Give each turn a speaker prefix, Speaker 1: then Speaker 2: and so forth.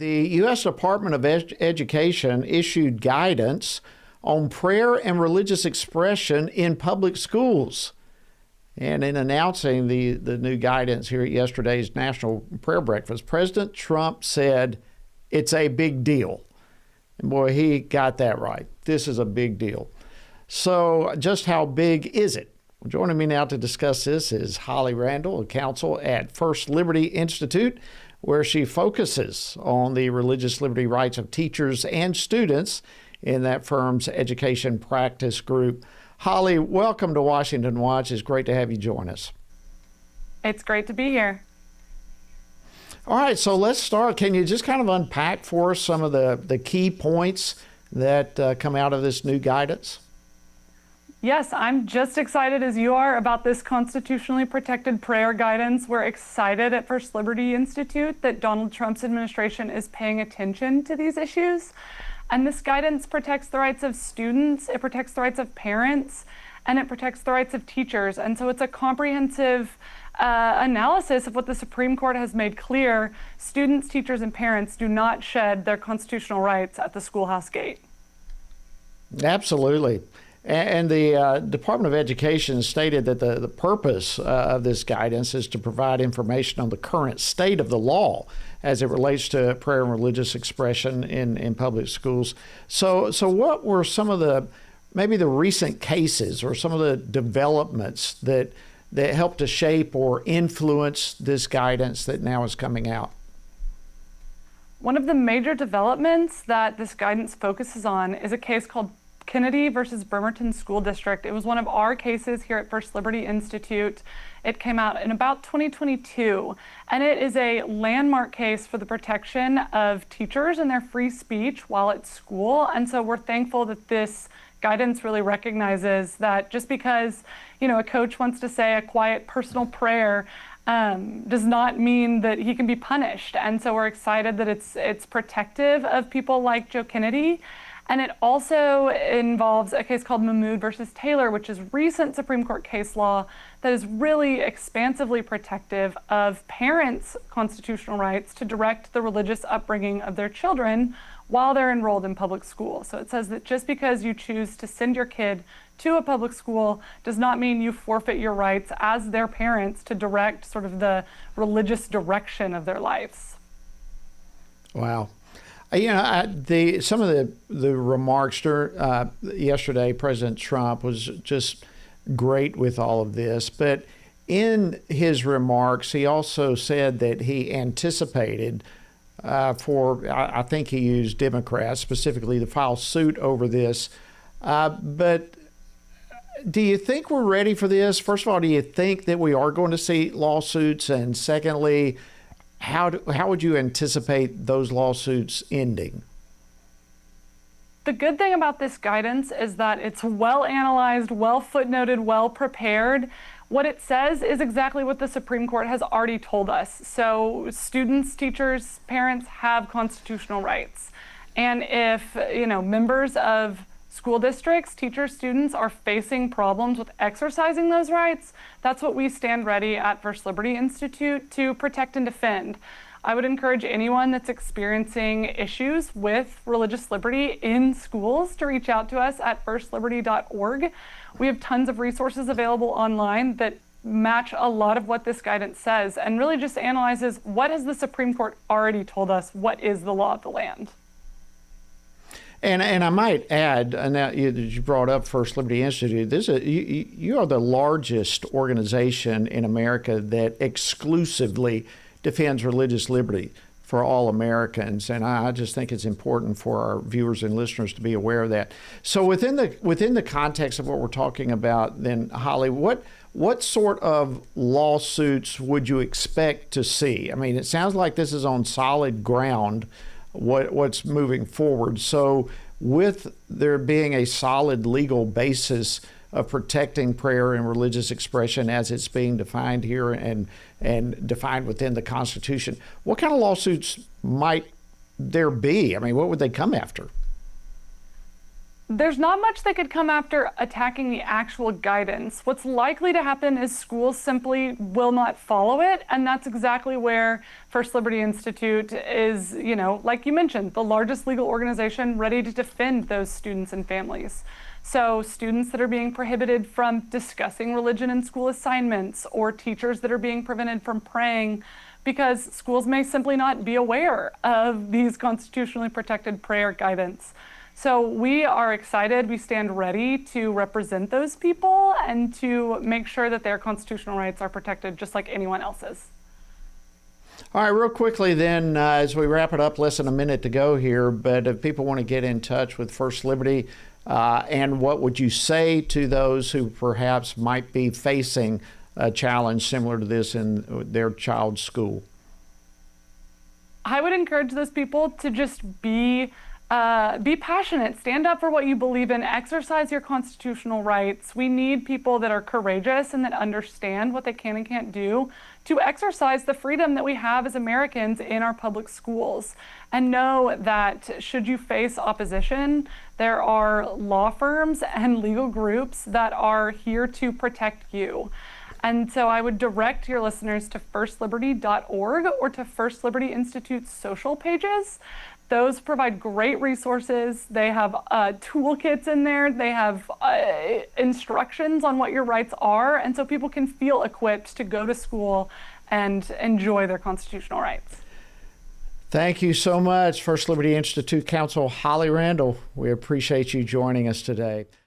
Speaker 1: The U.S. Department of Education issued guidance on prayer and religious expression in public schools. And in announcing the new guidance here at yesterday's National Prayer Breakfast, President Trump said it's a big deal. And boy, he got that right. This is a big deal. So just how big is it? Well, joining me now to discuss this is Holly Randall, a counsel at First Liberty Institute, where she focuses on the religious liberty rights of teachers and students in that firm's education practice group. Holly, welcome to Washington Watch. It's great to have you join us.
Speaker 2: It's great to be here.
Speaker 1: All right, so let's start. Can you just kind of unpack for us some of the key points that come out of this new guidance?
Speaker 2: Yes, I'm just excited as you are about this constitutionally protected prayer guidance. We're excited at First Liberty Institute that Donald Trump's administration is paying attention to these issues. And this guidance protects the rights of students, it protects the rights of parents, and it protects the rights of teachers. And so it's a comprehensive analysis of what the Supreme Court has made clear. Students, teachers, and parents do not shed their constitutional rights at the schoolhouse gate.
Speaker 1: Absolutely. And the Department of Education stated that the purpose of this guidance is to provide information on the current state of the law as it relates to prayer and religious expression in public schools. So what were some of maybe the recent cases or some of the developments that helped to shape or influence this guidance that now is coming out?
Speaker 2: One of the major developments that this guidance focuses on is a case called Kennedy versus Bremerton School District. It was one of our cases here at First Liberty Institute. It came out in about 2022, and it is a landmark case for the protection of teachers and their free speech while at school. And so we're thankful that this guidance really recognizes that just because, a coach wants to say a quiet personal prayer does not mean that he can be punished. And so we're excited that it's protective of people like Joe Kennedy. And it also involves a case called Mahmoud versus Taylor, which is recent Supreme Court case law that is really expansively protective of parents' constitutional rights to direct the religious upbringing of their children while they're enrolled in public school. So it says that just because you choose to send your kid to a public school does not mean you forfeit your rights as their parents to direct sort of the religious direction of their lives.
Speaker 1: Wow. Some of the remarks yesterday, President Trump was just great with all of this. But in his remarks, he also said that he anticipated I think he used Democrats specifically to file suit over this. But do you think we're ready for this? First of all, do you think that we are going to see lawsuits? And secondly, how would you anticipate those lawsuits ending?
Speaker 2: The good thing about this guidance is that it's well analyzed, well footnoted, well prepared. What it says is exactly what the Supreme Court has already told us. So students, teachers, parents have constitutional rights. And if, members of school districts, teachers, students are facing problems with exercising those rights, that's what we stand ready at First Liberty Institute to protect and defend. I would encourage anyone that's experiencing issues with religious liberty in schools to reach out to us at firstliberty.org. We have tons of resources available online that match a lot of what this guidance says and really just analyzes what has the Supreme Court already told us, what is the law of the land.
Speaker 1: And I might add, and now you brought up First Liberty Institute, you are the largest organization in America that exclusively defends religious liberty for all Americans, and I just think it's important for our viewers and listeners to be aware of that. So within the context of what we're talking about, then Holly, what sort of lawsuits would you expect to see? I mean, it sounds like this is on solid ground. What's moving forward. So with there being a solid legal basis of protecting prayer and religious expression as it's being defined here and defined within the Constitution, what kind of lawsuits might there be? I mean, what would they come after?
Speaker 2: There's not much that could come after attacking the actual guidance. What's likely to happen is schools simply will not follow it, and that's exactly where First Liberty Institute is, like you mentioned, the largest legal organization ready to defend those students and families. So students that are being prohibited from discussing religion in school assignments, or teachers that are being prevented from praying because schools may simply not be aware of these constitutionally protected prayer guidance. So we are excited. We stand ready to represent those people and to make sure that their constitutional rights are protected just like anyone else's.
Speaker 1: All right, real quickly then, as we wrap it up, less than a minute to go here, but if people want to get in touch with First Liberty, and what would you say to those who perhaps might be facing a challenge similar to this in their child's school?
Speaker 2: I would encourage those people to just be passionate, stand up for what you believe in, exercise your constitutional rights. We need people that are courageous and that understand what they can and can't do to exercise the freedom that we have as Americans in our public schools. And know that should you face opposition, there are law firms and legal groups that are here to protect you. And so I would direct your listeners to firstliberty.org or to First Liberty Institute's social pages. Those provide great resources. They have toolkits in there. They have instructions on what your rights are. And so people can feel equipped to go to school and enjoy their constitutional rights.
Speaker 1: Thank you so much, First Liberty Institute Counsel Holly Randall. We appreciate you joining us today.